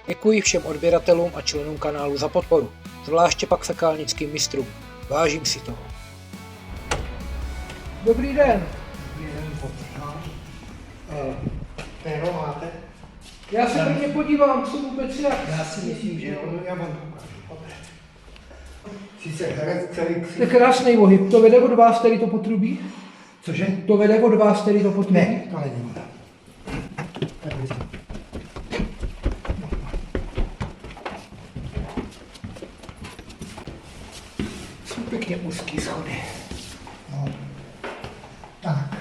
Děkuji všem odběratelům a členům kanálu za podporu, zvláště pak fekálnickým mistrům. Vážím si toho. Dobrý den. Péro máte? Já se prvně podívám, co vůbec jak. Já si myslím, že jo, já vám to ukážu. Sice herec celý To je krásný ohyb. To vede od vás tady to potrubí? Cože? To vede od vás tady to potrubí? Ne, to není ono. Jsou pěkně úzký schody. No. Tak.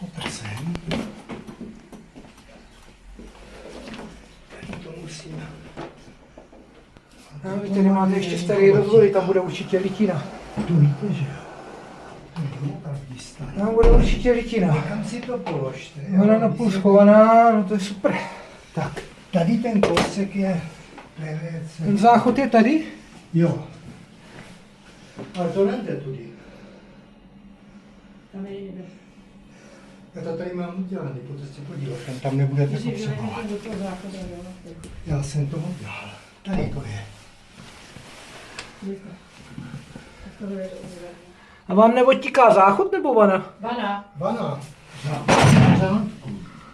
Opr sem. Tady to musíme. No, vy tady máte ještě starý rozvoj, tam bude určitě litina. To víte, že jo? To je opravdu jistá. Tam bude určitě litina. Kam si to položte? Ona napůl schovaná, no to je super. Tak, tady ten kousek je PVC. Ten záchod je tady? Jo. Ale to nejde tudy. Tam nejde. Já to tady mám udělaný, pojďte se podívat, tam nebudete potřebovat. Do toho záchoda, jo. Já jsem to udělal. Tady to je. A vám neodtíká záchod nebo vana? Vana. Vana.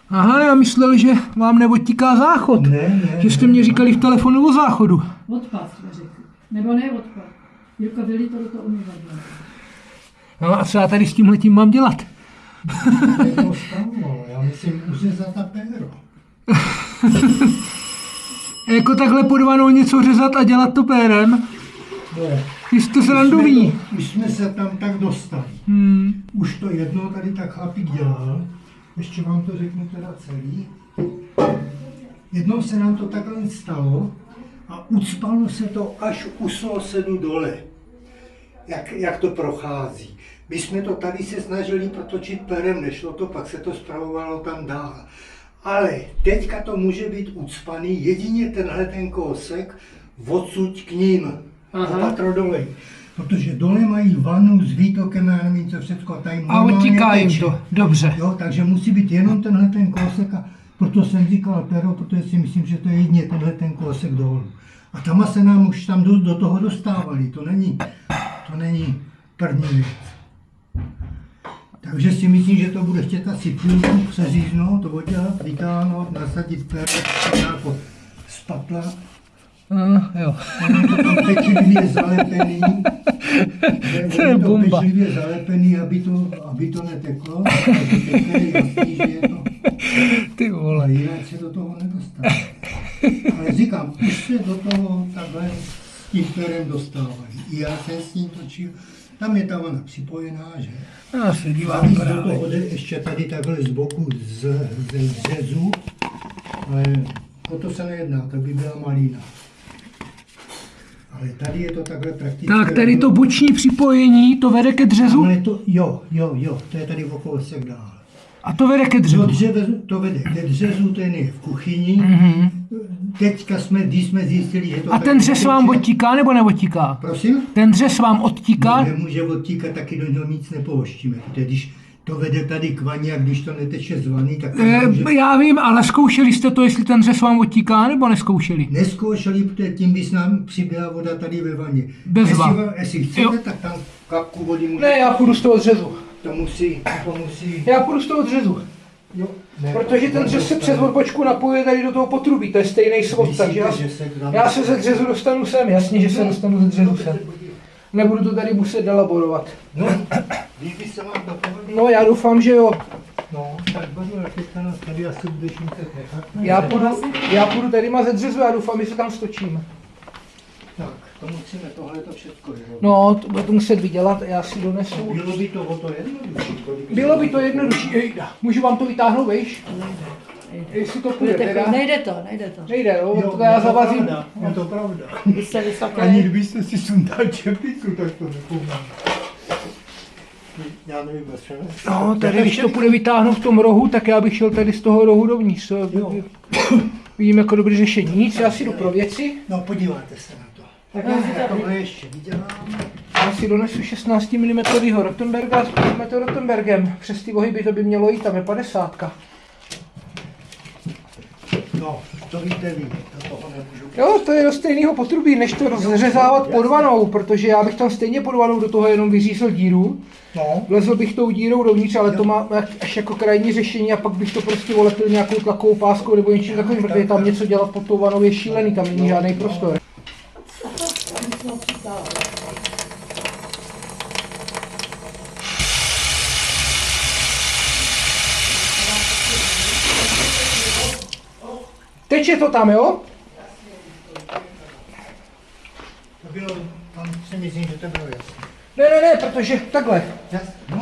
Aha, já myslel, že vám neodtíká záchod. Ne. Že jste mě říkali v telefonu o záchodu. Odpad, jsme řekli. Nebo ne odpad. Jirka, vylí to do toho umývadla. No a co já tady s tímhletím mám dělat? Je to správno, já myslím uřezat a péro. Jako takhle pod vanou něco řezat a dělat to pérem? Ne. Jste srandovní. Už jsme se tam tak dostali. Už to jedno tady tak chlapík dělal. Ještě vám to řeknu teda celý. Jednou se nám to takhle stalo a ucpalo se to až u sousedu dole. Jak to prochází. My jsme to tady se snažili protočit perem, nešlo to, pak se to spravovalo tam dál. Ale teďka to může být ucpaný jedině tenhle ten kousek odsud k ním. Patro dole. Protože dole mají vanu s výtokem, já nevím co všechno, tady A normálně odtíká jim teče. to, dobře. Jo, takže musí být jenom tenhle ten kousek a proto jsem říkal pero, protože si myslím, že to je jedině tenhle ten kousek dolů. A tam se nám už tam do toho dostávali, to není první věc. Takže si myslím, že to bude chtět asi půlku přeříznout, to oddělat, vytáhnout, nasadit pero, jako spatla. Jo. Ono to tam pečlivě zalepený. To je bomba. Pečlivě zalepený, aby to neteklo. Takže teďka je jasný, že je to. Ty vole. Ale jinak se do toho nedostane. Ale říkám, už se do toho takhle s tím perem dostávají. I já jsem s tím točil. Tam je ta vana připojená, že? Já se A dívám víc do právě. toho jde ještě tady takhle z boku ze řezu. Ale o to se nejedná, to by byla malína. Ale tady je to takhle prakticky. Tak, tady to boční připojení, to vede ke dřezu? Ale to, jo, to je tady o kousek dál. A to vede ke dřezu? To vede ke dřezu, ten je v kuchyni. Teďka když jsme zjistili, že to... A ten dřez vám odtíká nebo neodtíká? Prosím? Ten dřez vám odtíká? Nemůže odtíkat, taky do něho nic nepouštíme. Protože když to vede tady k vaně a když to neteče z vany, tak to nemůže... Já vím, ale zkoušeli jste to, jestli ten dřez vám odtíká, nebo neskoušeli? Neskoušeli, protože tím bys nám přibyla voda tady ve vaně. Bez van. Jestli chcete, Jo. tak tam kapku vody může... Ne, já půjdu z toho dřezu. To musí... Já půjdu z toho dřezu. Jo. Ne, Protože ten dřez se přes odbočku napojuje tady do toho potrubí, to je stejný svod, Myslíte, takže že se tam- já se ze dřezu dostanu sem, jasně, že se dostanu ze dřezu sem. Nebudu to tady muset delaborovat. No, když by se vám to povedlo. No, já doufám, že jo. No, tak budu, teďka nás tady asi budeš muset nechat. Já půjdu tady mazet dřezu, já doufám, že se tam stočím. Tak, to musíme tohle to všechno vyrovnat. No, to budu to muset vydělat, já si donesu. Bylo by to o to jednodušší. Bylo by to jednodušší. Ejda, můžu vám to vytáhnout, víš? Jestli to půjde, teda? Nejde to. Nejde, no, to já zavazím. Je to pravda. Vy jste vysoké. Ani kdybyste si sundal čepicu, tak to nepomůže. Já nevím, jestli ne. No, tady když to půjde vytáhnout v tom rohu, tak já bych šel tady z toho rohu dovnitř. Jo. Vidím jako dobré řešení. Nic, já si jdu pro věci. No, podíváte se na to. Tak Já tohle ještě vydělám. já si donesu 16 mm Rottenberga s 5 metr Rottenbergem. Přes ty ohyby to by mělo jít, tam je 50. No, to víte vy, do toho nemůžu. Jo, to je do stejného potrubí, než to rozřezávat pod vanou, protože já bych tam stejně pod vanou do toho jenom vyřízl díru. No. Vlezl bych tou dírou dovnitř, ale to má až jako krajní řešení a pak bych to prostě olepil nějakou tlakovou páskou nebo něčím takovým, protože tam něco dělat pod tou vanou je šílený, tam není žádný prostor. Teče to tam, jo? To bylo, tam si myslím, že to bylo jasné. Ne, protože takhle.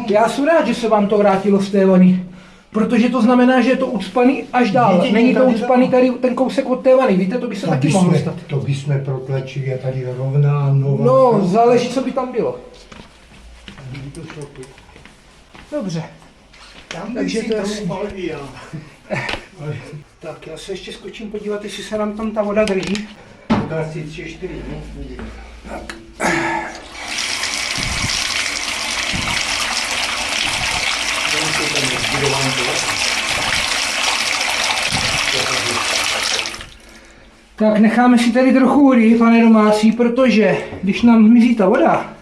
Já jsem rád, že se vám to vrátilo z té vany. Protože to znamená, že je to ucpaný až dál. Není to ucpaný tady ten kousek od té vany, víte, to by se taky mohlo stát. To bychom protlačili, je tady rovná, nová. No, záleží, co by tam bylo. Dobře. Takže to je jasný. Tak, já se ještě skočím podívat, jestli se nám tam ta voda drží. To asi 3-4 dní. Tak. Tak necháme si tady trochu vody, pane domácí, protože když nám zmizí ta voda,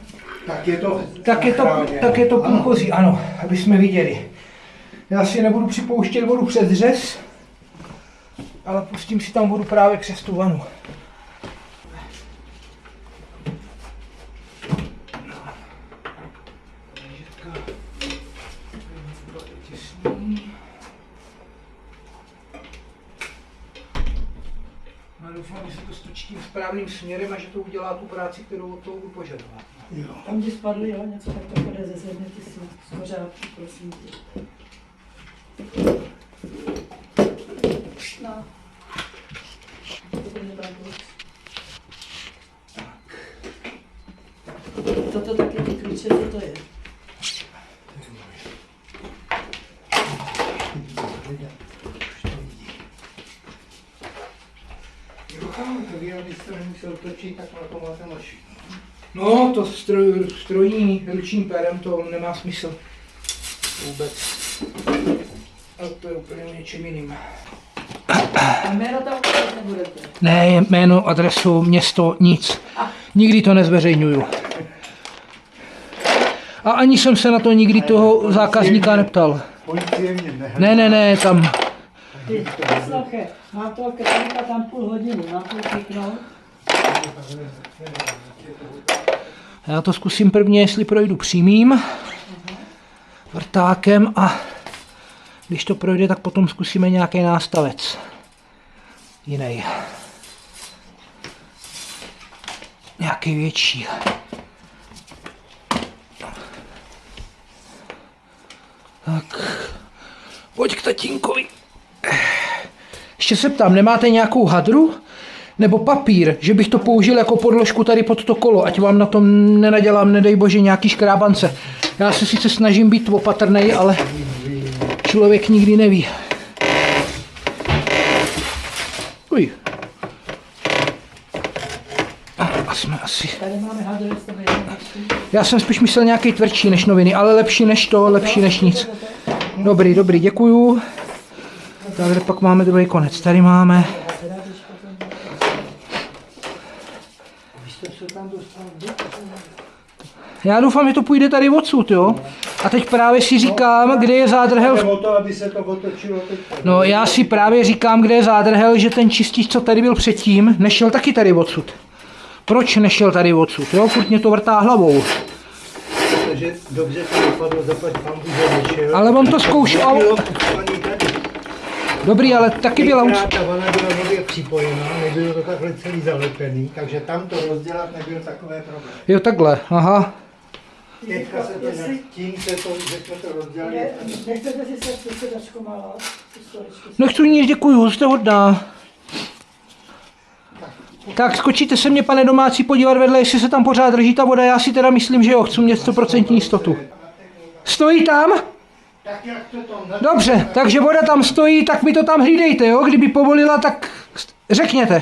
tak je to průchozí, ano, aby jsme viděli. Já si nebudu připouštět vodu přes řez, ale pustím si tam vodu právě přes tu vanu. No, doufám, že se to stočí tím správným směrem a že to udělá tu práci, kterou od toho budu požadovat. Tam, kde spadly, jo, něco tak to bude ze země, ty si z pořádku, prosím tě. No. Toto taky ty klíče, co to je? No, to strojní ručním perem, to nemá smysl. Vůbec. A to je úplně o něčem jiným. A jméno tam vůbec nebudete? Ne, jméno, adresu, město, nic. Nikdy to nezveřejňuju. A ani jsem se na to nikdy toho zákazníka neptal. Policie mě nehlídá. Ne, tam. Ty, poslouchej, mám toho králíka tam půl hodiny, mám to kliknout. Já to zkusím prvně, jestli projdu přímým vrtákem a když to projde, tak potom zkusíme nějaký nástavec. Jiný. Nějaký větší. Tak. Pojď k tatínkovi. Ještě se ptám, nemáte nějakou hadru? Nebo papír, že bych to použil jako podložku tady pod to kolo, ať vám na tom nenadělám, nedej bože, nějaký škrábance. Já se sice snažím být opatrnej, ale člověk nikdy neví. Uj. A jsme asi... Tady máme hadru, jestli to Já jsem spíš myslel nějaký tvrdší než noviny, ale lepší než to, lepší než nic. Dobrý, děkuju. Tak pak máme druhý konec. Tady máme... Já doufám, že to půjde tady odsud, jo? A teď právě si říkám, kde je zádrhel... O to, aby se to otočilo teď. No, já si právě říkám, kde je zádrhel, že ten čistič, co tady byl předtím, nešel taky tady odsud. Proč nešel tady odsud, jo? Furt mě to vrtá hlavou. Protože dobře to dopadlo, zaplať pán Bůh, nešel. Ale on to zkoušel... Dobrý, ale taky byla... Ta vana byla nově připojená, nebylo to takhle celý zalepený, takže tam to rozdělat nebyl takové problém. Jo, takhle, aha. Teďka se to tím se to, že jsme to rozdělali. Nechcete si se sedačku malá? Nechci nic, děkuju, jste hodná. Tak skočíte se mě, pane domácí, podívat vedle, jestli se tam pořád drží ta voda, já si teda myslím, že jo, chci mít 100% jistotu. Stojí tam? Tak jak to tam... Dobře, takže voda tam stojí, tak mi to tam hlídejte, jo? Kdyby povolila, tak řekněte.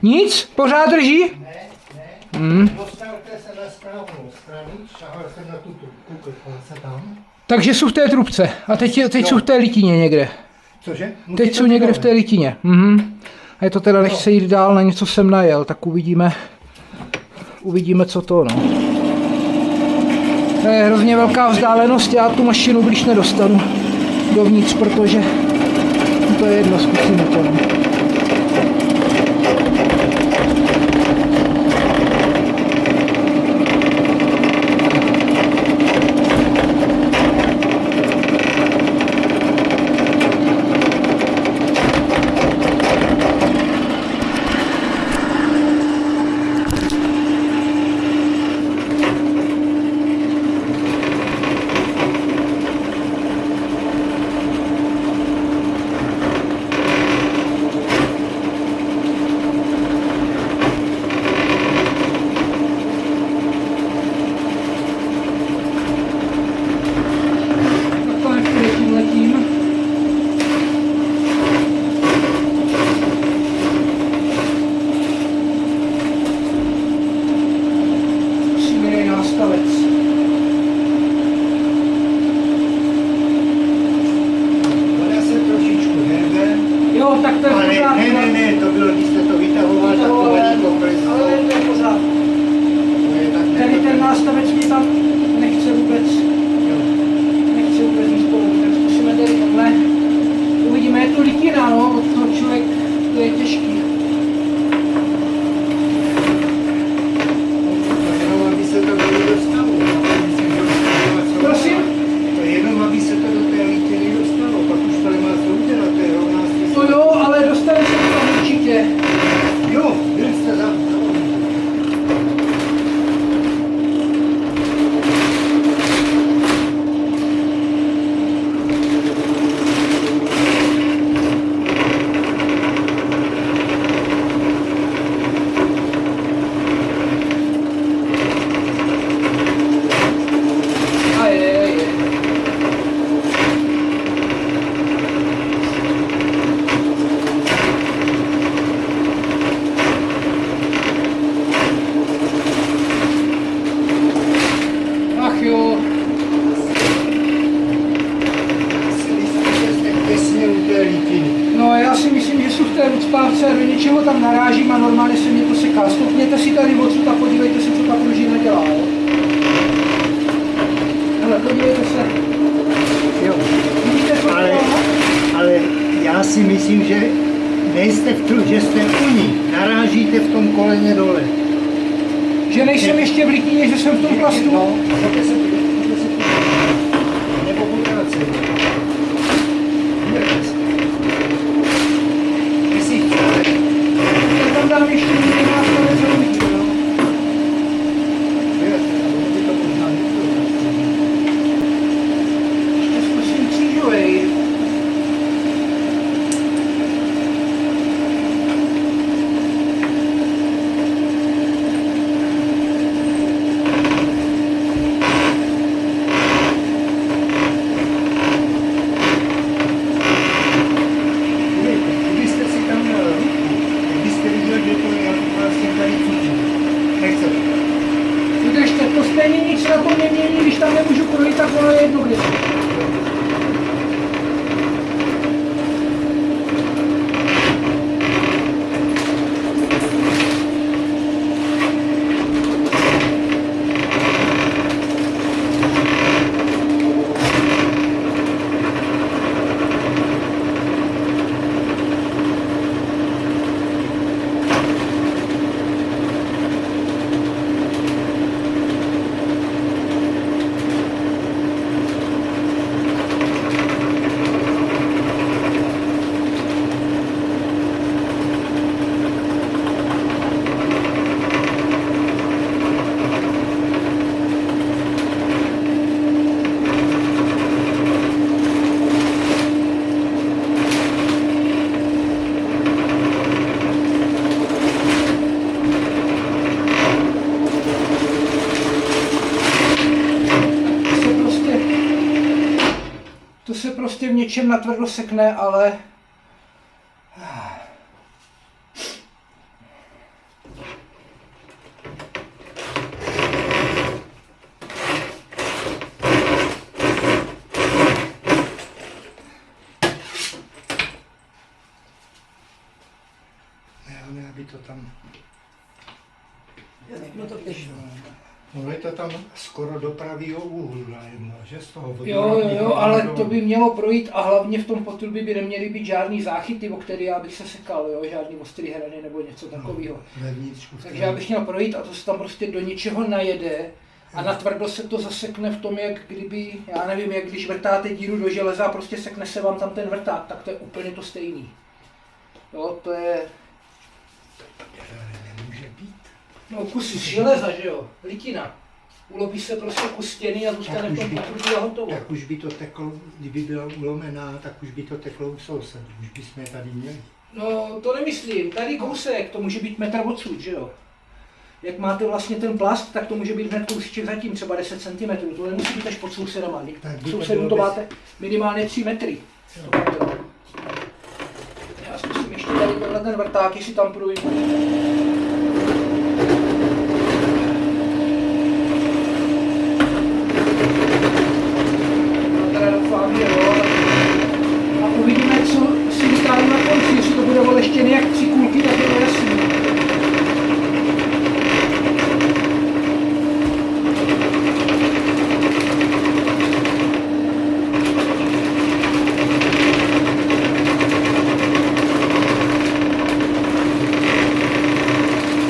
Nic? Pořád drží? Dostavte se na správnou stranu, šahal jsem na tu trubku, se tam. Takže jsou v té trubce. A teď jsou v té litině někde. Cože? Teď jsou někde v té litině. A je to teda, než se jít dál, na něco jsem najel, tak uvidíme, co to, no. To je hrozně velká vzdálenost, já tu mašinu blíž nedostanu dovnitř, protože to je jedno, zkusíme to, no. Něčeho tam narážím a normálně se mě to seká. Stopněte si tady odsud a podívejte se, co ta pružina dělá. Hele, podívejte se. Jo. Vidíte, co ale já si myslím, že nejste že jste u ní. Narážíte v tom koleně dole. Že nejsem ještě v litině, že jsem v tom plastu? No, nebo pokračuj. Tam dám ještě někde nástavec a uvidíme, no. Ještě zkusím křížovej. prostě v něčem natvrdo sekne, ale Ne, aby to tam... No to pěšno. No je to tam skoro do pravýho úhlu najednou, že z toho Jo, ale to by mělo projít a hlavně v tom potrubí by neměly být žádný záchyty, o který já bych se sekal, jo, žádný ostrý hrany nebo něco takového. Takže já bych měl projít a to se tam prostě do něčeho najede a natvrdo se to zasekne v tom, jak kdyby, já nevím, jak když vrtáte díru do železa a prostě sekne se vám tam ten vrták, tak to je úplně to stejný. Jo, to je... Nemůže být. No kus železa, že jo, litina. Uloví se prostě kus stěny a zůstane v tom potrubí a hotovo. Tak už by to teklo, kdyby byla ulomená, tak už by to teklo u sousedů, už bychom je tady měli. No, to nemyslím. Tady kousek, to může být metr odsud, že jo? Jak máte vlastně ten plast, tak to může být hned kousíček zatím, třeba 10 cm. To nemusí být až pod sousedama. Sousedům to máte minimálně 3 metry. Já zkusím ještě tady tenhle ten vrták, jestli tam projdu. Teda doufám, že jo. A uvidíme, co si vytáhnu na konci, jestli to bude voleštěný jak 3 kulky, tak je to jasný.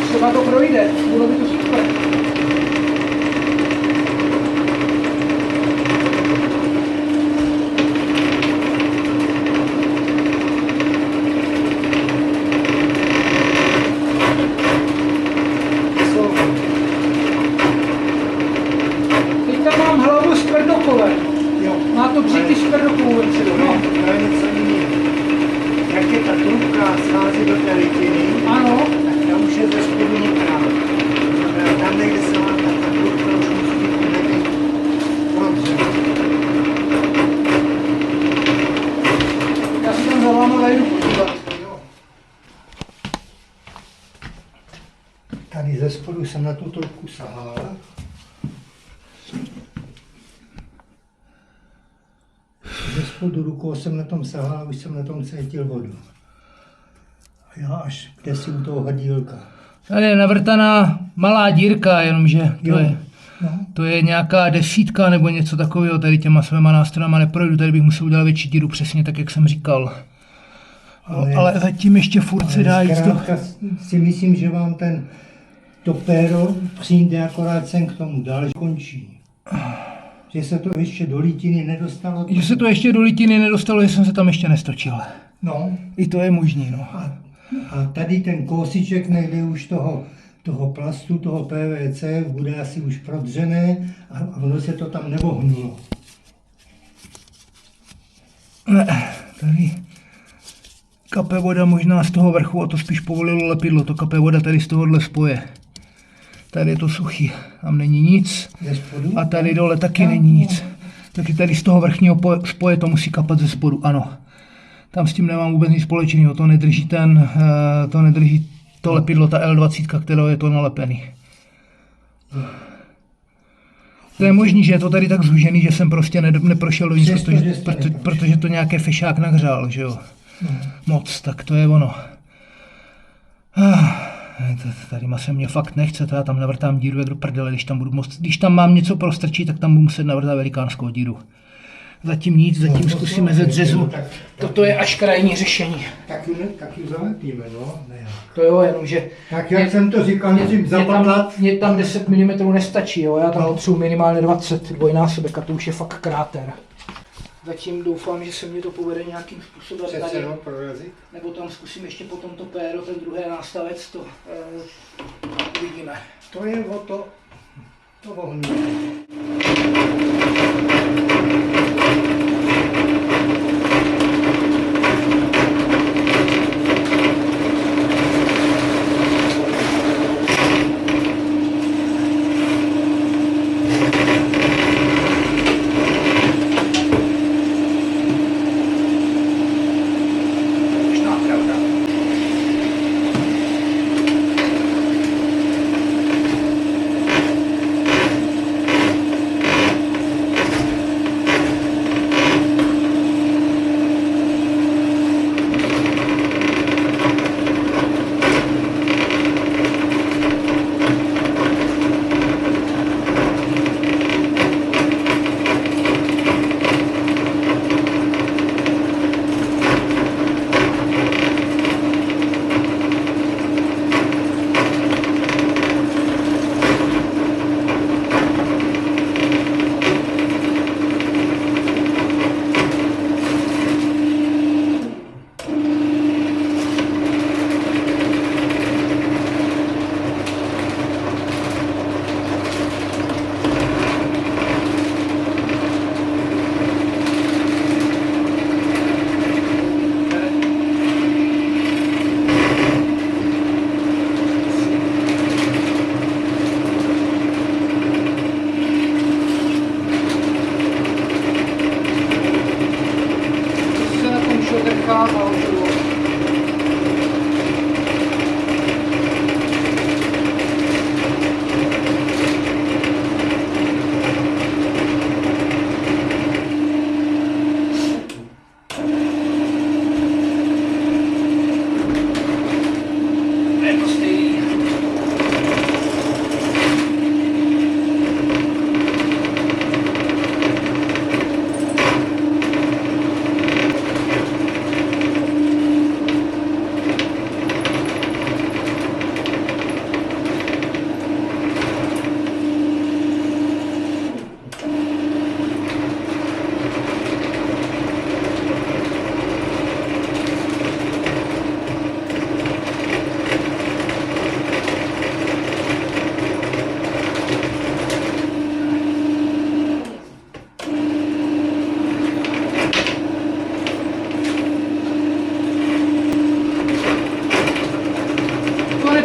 Třeba to projde, bylo by to super. Teď tam mám hlavu s perdokovem. Jo. Má to bříky s perdokovem předu, no. To je něco jiného. Jak je ta trubka schází do té litiny, Ano, tak tam už je ze spodu nikrát. Tam nejde se vám ta trubka už musí být nějaký prodřen. já si tam za váma vejdu podívat. Jo. Tady ze spodu jsem na tu trubku sahal. Ze spodu rukou jsem na tom sahal a už jsem na tom cítil vodu. A já až kde si u toho hadílka. Tady je navrtaná malá dírka, jenomže Jo. No. to je nějaká 10 nebo něco takového, tady těma svýma nástrojama neprojdu, tady bych musel udělat větší díru, přesně tak, jak jsem říkal. Ale zatím ještě furt se dá jít to. Zkrátka si myslím, že vám to péro přijde, akorát sem k tomu dál končí. Že se to ještě do litiny nedostalo. Že se to ještě do litiny nedostalo, že jsem se tam ještě nestočil. No. I to je možný, no. A tady ten kousíček někde už toho plastu, toho PVC, bude asi už prodřené a ono se to tam nevohnulo. Tady kape voda možná z toho vrchu, a to spíš povolilo lepidlo, to kape voda tady z tohohle spoje. Tady je to suchý, tam není nic. A tady dole taky není nic. Taky tady z toho vrchního spoje to musí kapat ze spodu, ano. Tam s tím nemám vůbec nic společného, to nedrží to lepidlo, ta L20, kterou je to nalepený. To je možný, že je to tady tak zhužený, že jsem prostě neprošel do nic, protože to nějaký fešák nahřál, že jo. Moc, tak to je ono. Tady se mě fakt nechce, to já tam navrtám díru jak do prdele, když tam mám něco prostrčit, tak tam budu muset navrtat velikánskou díru. Zatím nic, zatím zkusíme ze dřezu. Toto je až krajní řešení. Tak ji zalepíme, no? To jo, jenomže... Tak jak jsem to říkal, musím zapadlat. Mně tam 10 mm nestačí, jo, já tam potřebuji minimálně 20, dvojnásobek a to už je fakt kráter. Zatím doufám, že se mi to povede nějakým způsobem tady. Nebo tam zkusím ještě potom to péro, ten druhý nástavec, to uvidíme. To je o to vohní.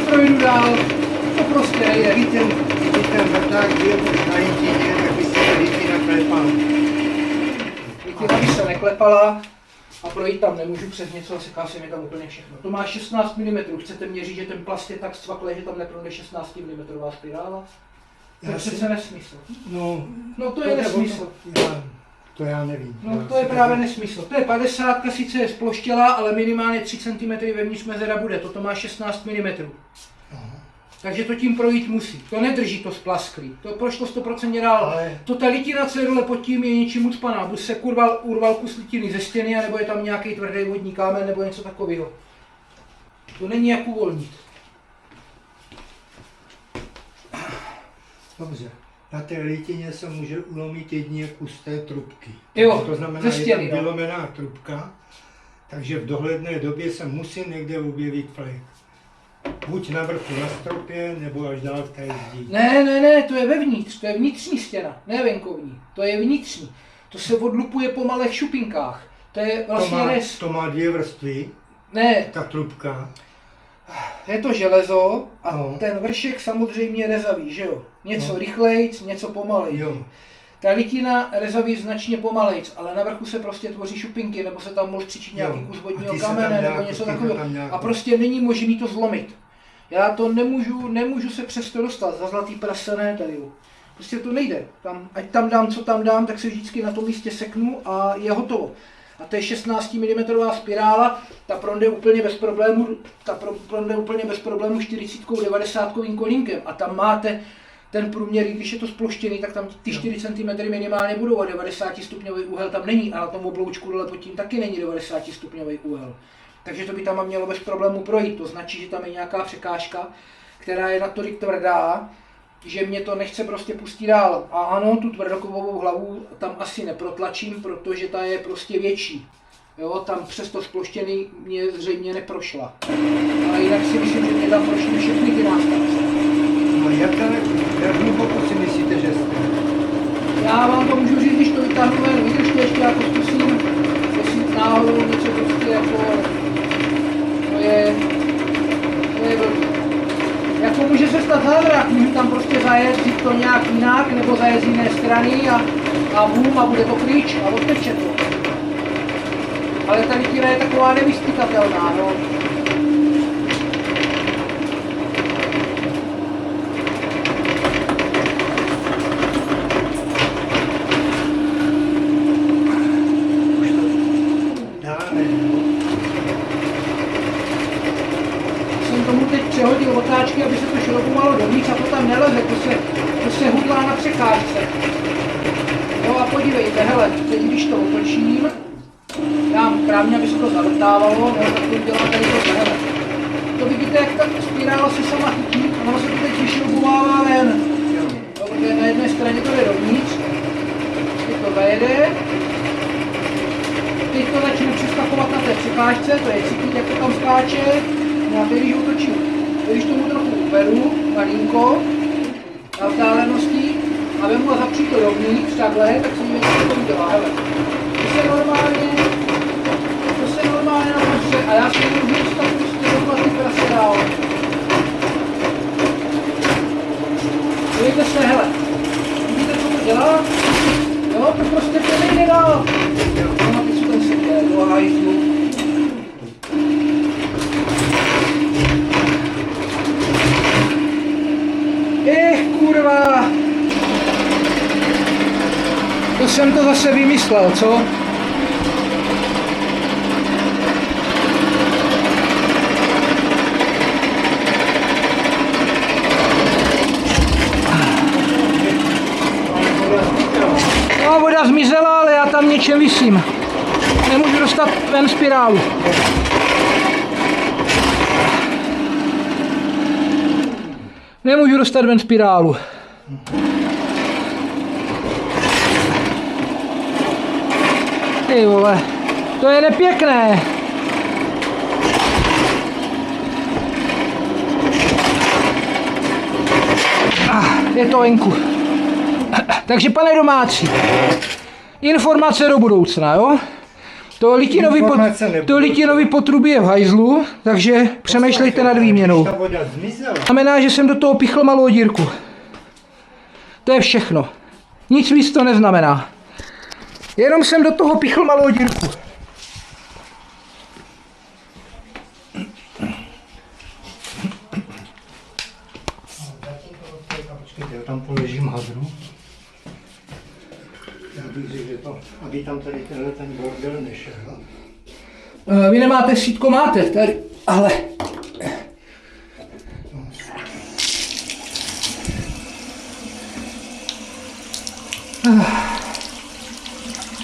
neprojdu dál. To prostě nejde, víte. Když ten vrták byl na jedině, tak by se litina klepala. Litina by se neklepala a projít tam nemůžu přes něco a seká se mi tam úplně všechno. To má 16 mm, chcete mě říct, že ten plast je tak cvaklý, že tam neprojde 16 mm spirála? To je přece nesmysl. No to je nesmysl. To já nevím. No to je právě nesmysl. To je 50, sice je sploštělá, ale minimálně 3 cm vevnitř mezera bude. Toto má 16 mm. Takže to tím projít musí. To nedrží to splasklý. To prošlo 100% dál. Ale... To ta litina, co je dole pod tím, je něčím ucpaná. Buď se urval kus litiny ze stěny, nebo je tam nějaký tvrdý vodní kámen, nebo něco takového. To není jak uvolnit. Dobře. Na té litině se může ulomit jedině kus té trubky. Jo, to znamená, ze stěny, je tam vylomená trubka, takže v dohledné době se musí někde objevit flek. Buď na vrchu na stropě, nebo až dál v té zdi. Ne, to je vevnitř, to je vnitřní stěna, ne venkovní. To je vnitřní. To se odlupuje po malých šupinkách. To je vlastně rez. To má 2 vrstvy, Ne, ta trubka. je to železo a No. ten vršek samozřejmě rezavý, že jo? Něco No. rychlejc, něco pomalejc. Jo. Ta litina rezaví značně pomalejc, ale na vrchu se prostě tvoří šupinky, nebo se tam mohl přičít nějaký Jo. kus A vodního ty se kamene, tam nebo nějak- něco ty se takového. tam nějak- A prostě není možný to zlomit. Já to nemůžu se přes to dostat, za zlatý prase ne tady. Jo. Prostě to nejde. Ať tam dám, co tam dám, tak se vždycky na tom místě seknu a je hotovo. A to je 16 mm spirála, ta pronde úplně bez problému, pronde úplně bez problému 40-90 kolínkem. A tam máte ten průměr, když je to sploštěný, tak tam ty 4 cm minimálně budou a 90 stupňový úhel tam není. A na tom obloučku dole pod tím taky není 90 stupňový úhel. Takže to by tam mělo bez problému projít. To značí, že tam je nějaká překážka, která je natolik tvrdá, že mě to nechce prostě pustit dál. A ano, tu tvrdokovovou hlavu tam asi neprotlačím, protože ta je prostě větší. Jo, tam přes to sploštěný mě zřejmě neprošla. Ale jinak si myslím, že mě tam prošly všechny ty nástavce. No jak hluboko si myslíte, že jste? Já vám to můžu říct, když to vytáhnu ven, vydržte ještě, já to zkusím, jestli náhodou něco prostě jako, to je blbý. Jako může se stát zázrak, můžu tam prostě zajet to nějak jinak, nebo zajet z jiné strany a bum a bude to pryč a odteče to. Ale ta litina je taková nevyspytatelná, no. Jsem tomu teď přehodil otáčky, aby se to šroubovalo dovnitř a to tam neleze, to se hudlá na překážce. Jo a podívejte, hele, teď když to otočím, dám krávně, aby se to zavrtávalo, nebo tak to udělá tady to, hele. To vidíte, jak ta spirála se sama chytí, a ono se to teď vyšroubovává ven. Jo, protože na jedné straně to jde dovnitř, teď to zajede, teď to začne přeskakovat na té překážce, to je cítit, jak to tam skáče, no a teď když otočím, když tomu trochu uberu, malinko, na vzdálenosti, a vemu a zapřít to dovnitř, takhle, tak si dívejte, co to udělá, hele. To se normálně napustí, a já si můžu dostat prostě do platy prase dál. Dívejte se, hele, vidíte, co to dělá? Jo, to prostě to nejde dál. No a teď se ten sekne do hajzlu. Kurva! To jsem to zase vymyslel, co? No, voda zmizela, ale já tam něčem visím. Nemůžu dostat ven spirálu. Nemůžu dostat ven spirálu. Ty vole, to je nepěkné. Je to venku. Takže pane domácí, informace do budoucna, jo? Informace nebude. To litinovi potrubí je v hajzlu, takže přemýšlejte nad výměnou. Ta voda zmizela. Znamená, že jsem do toho pichl malou dírku. To je všechno. Nic víc to neznamená. Jenom jsem do toho pichl malou dírku. Počkejte, já tam položím hadru. Já bych řekl, že to, aby tam tady ten bordel nešel. Vy nemáte sítko, máte tady, ale...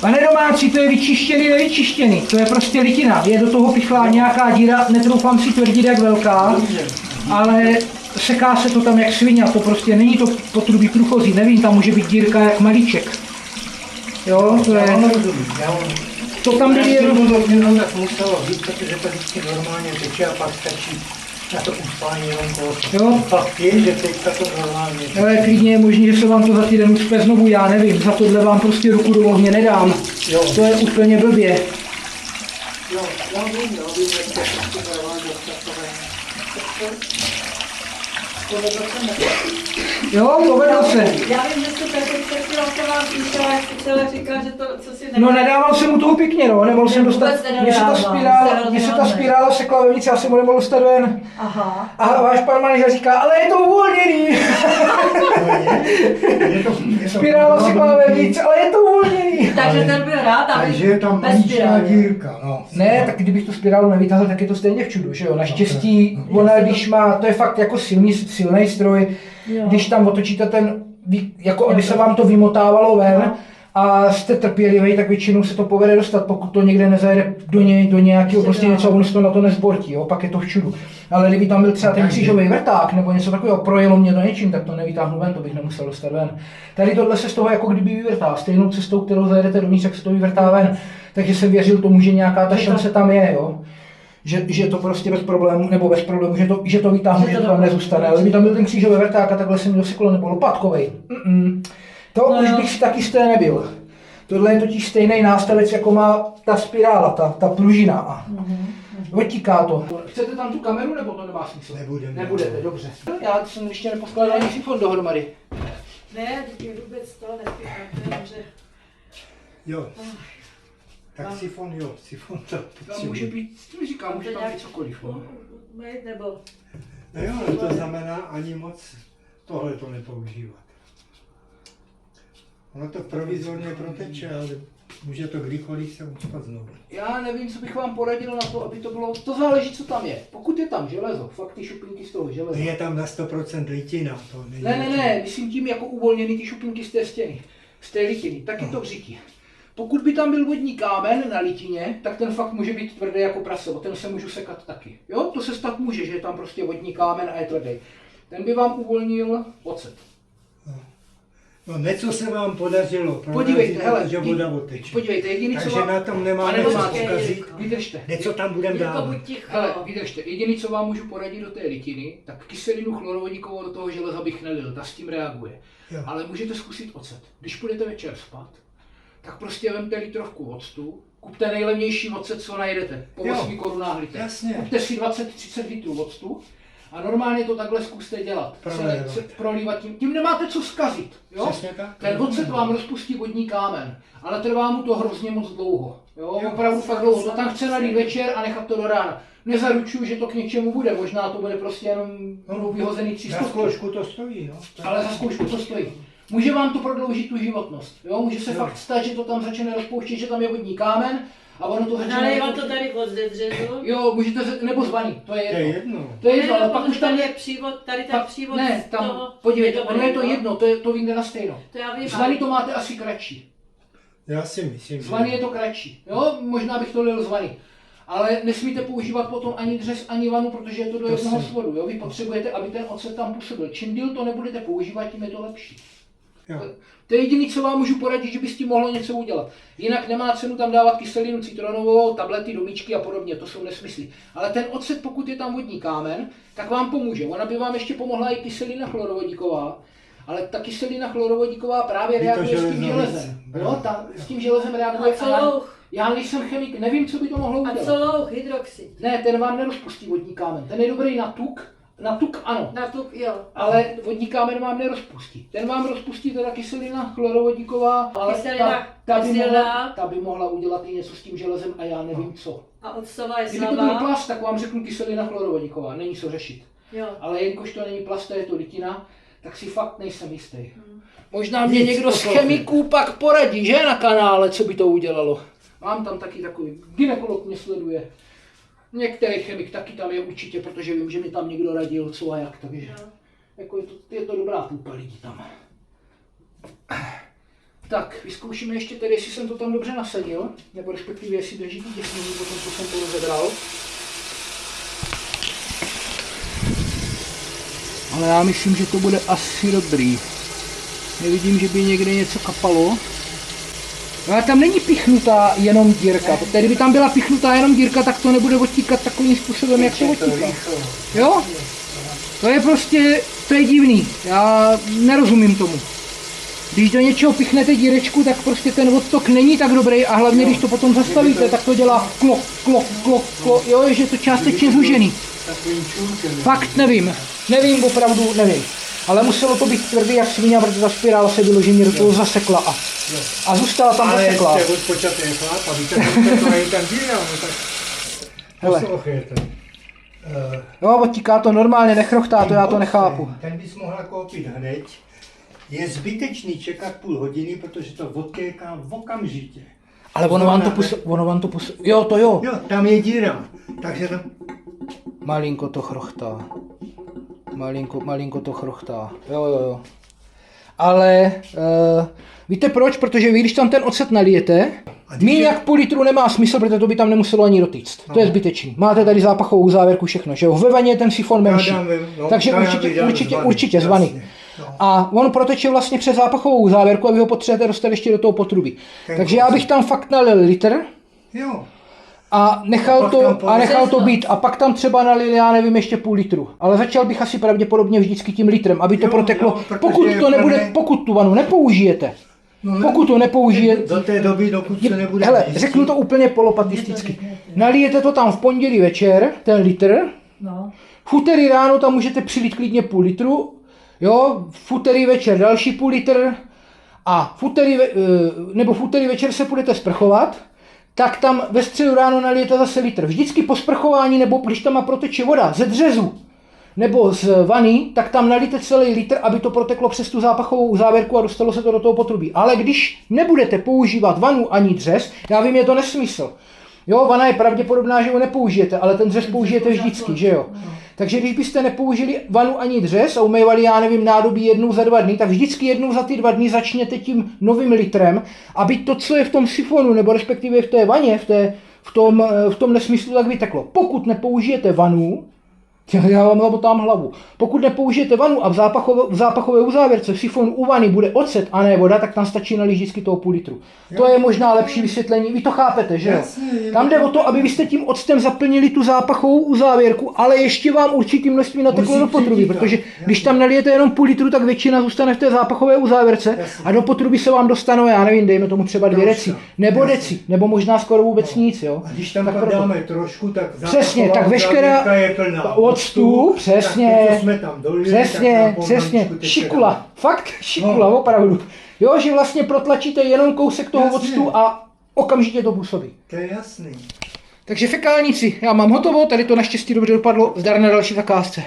Pane domácí, to je vyčištěný, nevyčištěný. To je prostě litina. Je do toho pichlá nějaká díra, netroufám si tvrdit, jak velká, ale seká se to tam jak svině. To prostě není to potrubí průchozí. Nevím, tam může být dírka jak malíček. Jo, to je... To tam byly jenom... Jenom tak muselo být, protože to vždycky normálně teče a pak stačí na to uspání jenom koho. Jo. Fakt je, že teďka to normálně. Ale klidně je možný, že se vám to za týden ucpe znovu, já nevím. Za tohle vám prostě ruku do ohně nedám. Jo. To je úplně blbě. Jo, já vím, že to je normálně takové. Jo, povedl se. Já vím, že jste tady před chvílou píšela, jak jste celé říkal, že to, co si No nedával jsem mu toho pěkně, no, nemohl jsem dostat, Vůbec nedodával, mně se ta spirála sekla vevnitř, já jsem mu nemohl dostat ven. Aha. A váš pan manažer říká, ale je to uvolněný. Spirála sekla vevnitř, ale je to uvolněný. Takže ten byl rád, aby Takže je tam bez maličká spirály. dírka, no. Ne, tak kdybych tu spirálu nevytáhl, tak je to stejně v čudu, že jo. Naštěstí, ona když má, to je fakt jako silný stroj, když tam otočíte ten, jako aby se vám to vymotávalo ven a jste trpělivý, tak většinou se to povede dostat, pokud to někde nezajede do nějakého prostě něco, ono se to na to nezbortí, jo, pak je to v čudu. Ale kdyby tam byl třeba ten křížový vrták nebo něco takového, projelo mě to něčím, tak to nevytáhnu ven, to bych nemusel dostat ven. Tady tohle se z toho jako kdyby vyvrtá, stejnou cestou, kterou zajedete dovnitř, tak se to vyvrtá ven. Takže jsem věřil tomu, že nějaká ta šance tam je, jo. Že to prostě bez problémů, nebo bez problémů, že to vytáhnu, že to tam nezůstane. Ale kdyby tam byl ten křížový vrták a takhle se mi doseklo, nebo lopatkovej. To už bych si taky jisté nebyl. Tohle je totiž stejný nástavec, jako má ta spirála, ta pružina. Odtíká to. Chcete tam tu kameru, nebo to nemá smysl? Nebudete, dobře. Já jsem ještě neposkládal ani sifon dohromady. Ne, díky vůbec to nespíchám, že... Jo. Tak sifon, jo, sifon to Tam může být, říkám, může tam být cokoliv. No. Mít nebo... No jo, ale to znamená ani moc tohle to nepoužívat. Ono to provizorně proteče, ale může to kdykoliv se ucpat znovu. Já nevím, co bych vám poradil na to, aby to bylo, to záleží, co tam je. Pokud je tam železo, fakt ty šupinky z toho železa. Je tam na 100% litina, to není. Ne, myslím tím jako uvolněný ty šupinky z té stěny, z té litiny, tak je to vřití. Pokud by tam byl vodní kámen na litině, tak ten fakt může být tvrdý jako prase, o ten se můžu sekat taky. Jo, to se stát může, že je tam prostě vodní kámen a je tvrdý. Ten by vám uvolnil ocet. No něco se vám podařilo, Podívejte, hele, že voda oteče. Podívejte, jediný, co Takže vám... na tom nemáme Pane co domácí, zkazit. Vydržte. Něco tam budeme Jako dávat. buď ticho. Hele, vydržte. Jediný, co vám můžu poradit do té litiny, tak kyselinu chlorovodíkovou do toho železa bych nelil, ta s tím reaguje. Jo. Ale můžete zkusit ocet. Když půjdete večer spát, tak prostě vemte litrovku octu, kupte nejlevnější ocet, co najdete, po 8 korunách litr. Jasně. Kupte si 20-30 litrů octu a normálně to takhle zkuste dělat. Prolívat tím nemáte co zkazit. Jo? Přesně tak. Ten ocet vám rozpustí vodní kámen, ale trvá mu to hrozně moc dlouho. Jo? Jo. Opravdu fakt dlouho. To tam chce nalít večer a nechat to do rána. Nezaručuju, že to k něčemu bude, možná to bude prostě jenom vyhozený 300. Na zkoušku to stojí, no. Ale za zkoušku to stojí. Může vám to prodloužit tu životnost. Jo? Může se Jo. fakt stát, že to tam začne rozpouštět, že tam je vodní kámen a ono to začne... Ale vám to tady od zedřezu. Jo, můžete, nebo zvaný, to je To je jedno. jedno. To je jedno, ale pak už tam tady je... je přívod, tady ten přívod Ne, z tam, toho... podívejte, to ono je to bylo. jedno, to vyjde na stejno. To já vím, Zvaný to máte asi kratší. Já si myslím, Zvaný je to kratší. Jo, možná bych to lil zvaný. Ale nesmíte používat potom ani dřez, ani vanu, protože je to do jednoho svodu. Jo? Vy potřebujete, aby ten ocet tam působil. Čím díl to nebudete používat, tím je to lepší. Jo. To je jediné, co vám můžu poradit, že by s tím mohlo něco udělat. Jinak nemá cenu tam dávat kyselinu citronovou, tablety, domíčky a podobně, to jsou nesmysly. Ale ten ocet, pokud je tam vodní kámen, tak vám pomůže. Ona by vám ještě pomohla i kyselina chlorovodíková, ale ta kyselina chlorovodíková právě Vy to reaguje s tím železo železem. víc. Jo, s tím železem reaguje A co louh? Já nejsem chemik, nevím, co by to mohlo A udělat. co louh, hydroxid? Ne, ten vám nerozpustí vodní kámen. Ten je dobrý na tuk ano, Na tuk, jo. ale vodní kámen vám nerozpustí. Ten vám rozpustí teda kyselina chlorovodíková, ale Kyselina ta by mohla udělat i něco s tím železem a já nevím co. A octová je Kdyby to byl slabá. plast, tak vám řeknu kyselina chlorovodíková, není co řešit. Jo. Ale jelikož to není plast, je to litina, tak si fakt nejsem jistý. Možná mě Nic, někdo z poslouchej. chemiků pak poradí, že na kanále, co by to udělalo. Mám tam taky takový, gynekolog mě sleduje. Některý chemik taky tam je určitě, protože vím, že mi tam někdo radil, co a jak, takže jako je to dobrá půlka lidí tam. Tak, vyzkoušíme ještě tedy, jestli jsem to tam dobře nasadil, nebo respektive jestli drží ty těsnění po tom, co jsem to rozebral. Ale já myslím, že to bude asi dobrý. Nevidím, že by někde něco kapalo. Ale tam není pichnutá jenom dírka, protože kdyby tam byla pichnutá jenom dírka, tak to nebude odtíkat takovým způsobem, jak to odtíká. Jo? To je prostě, to je divný, já nerozumím tomu. Když do něčeho pichnete dírečku, tak prostě ten odtok není tak dobrý a hlavně když to potom zastavíte, tak to dělá klok, klok, klok, klok, jo, je, že to částečně zužený. Fakt nevím, opravdu nevím. Ale muselo to být tvrdý jak svině, protože ta spirála se vyloženě do toho zasekla a zůstala tam zaseklá. Ale jste odpočatý chlap a víte, že to není ten díl, no tak Hele. poslouchejte. Jo, odtíká to normálně, nechrochtá to, já to nechápu. Ten bys mohla koupit hned. Je zbytečný čekat půl hodiny, protože to odtéká okamžitě. Ale ono vám to jo, to jo. Jo, tam je díra, takže tam... Malinko to chrochtá. Malinko to chrochtá. Jo. Ale víte proč? Protože vy, když tam ten ocet nalijete, míň jak půl litru nemá smysl, protože to by tam nemuselo ani dotýct. To je zbytečný. Máte tady zápachovou závěrku, všechno, že jo? Ve vaně je ten sifon menší. Takže určitě zvaný. A on proteče vlastně přes zápachovou závěrku a vy ho potřebujete dostat ještě do toho potrubí. Takže já bych tam fakt nalil litr. Jo. A nechal to být. A pak tam třeba nalil, já nevím, ještě půl litru. Ale začal bych asi pravděpodobně vždycky tím litrem, aby to proteklo. Pokud tu vanu nepoužijete, pokud to nepoužijete, Do té doby, dokud se nebude... hele, řeknu to úplně polopatisticky. Nalijete to tam v pondělí večer, ten litr. No. V úterý ráno tam můžete přilít klidně půl litru. Jo, v úterý večer další půl litr. A v úterý večer se půjdete sprchovat. Tak tam ve středu ráno nalijete zase litr. Vždycky po sprchování, nebo když tam má proteče voda ze dřezu nebo z vany, tak tam nalijte celý litr, aby to proteklo přes tu zápachovou závěrku a dostalo se to do toho potrubí. Ale když nebudete používat vanu ani dřez, já vím, je to nesmysl. Jo, vana je pravděpodobná, že ho nepoužijete, ale ten dřez použijete vždycky, že jo. Takže když byste nepoužili vanu ani dřez a umývali, já nevím, nádobí jednou za 2 dny, tak vždycky jednou za ty 2 dny začněte tím novým litrem, aby to, co je v tom sifonu, nebo respektive v té vaně, v tom nesmyslu, tak vyteklo. Pokud nepoužijete vanu, já vám zabotám hlavu. Pokud nepoužijete vanu a v zápachové uzávěrce v sifonu u vany bude ocet a ne voda, tak tam stačí nalít vždycky toho půl litru. To je možná lepší vysvětlení, vy to chápete, že jo? Tam jde o to, aby vy jste tím octem zaplnili tu zápachovou uzávěrku, ale ještě vám určitý množství nateklo do potrubí, protože když tam nalijete jenom půl litru, tak většina zůstane v té zápachové uzávěrce a do potrubí se vám dostanou, já nevím, dejme tomu třeba 2 deci, nebo deci, nebo možná skoro vůbec nic, jo? A když tam tak dáme trošku, tak přesně, tak veškerá je plná. octu, přesně, tak to jsme tam dolili, přesně, tak přesně, šikula, fakt šikula, opravdu. Jo, že vlastně protlačíte jenom kousek toho octu a okamžitě to působí. To je jasný. Takže fekálníci, já mám hotovo, tady to naštěstí dobře dopadlo, zdar na další zakázce.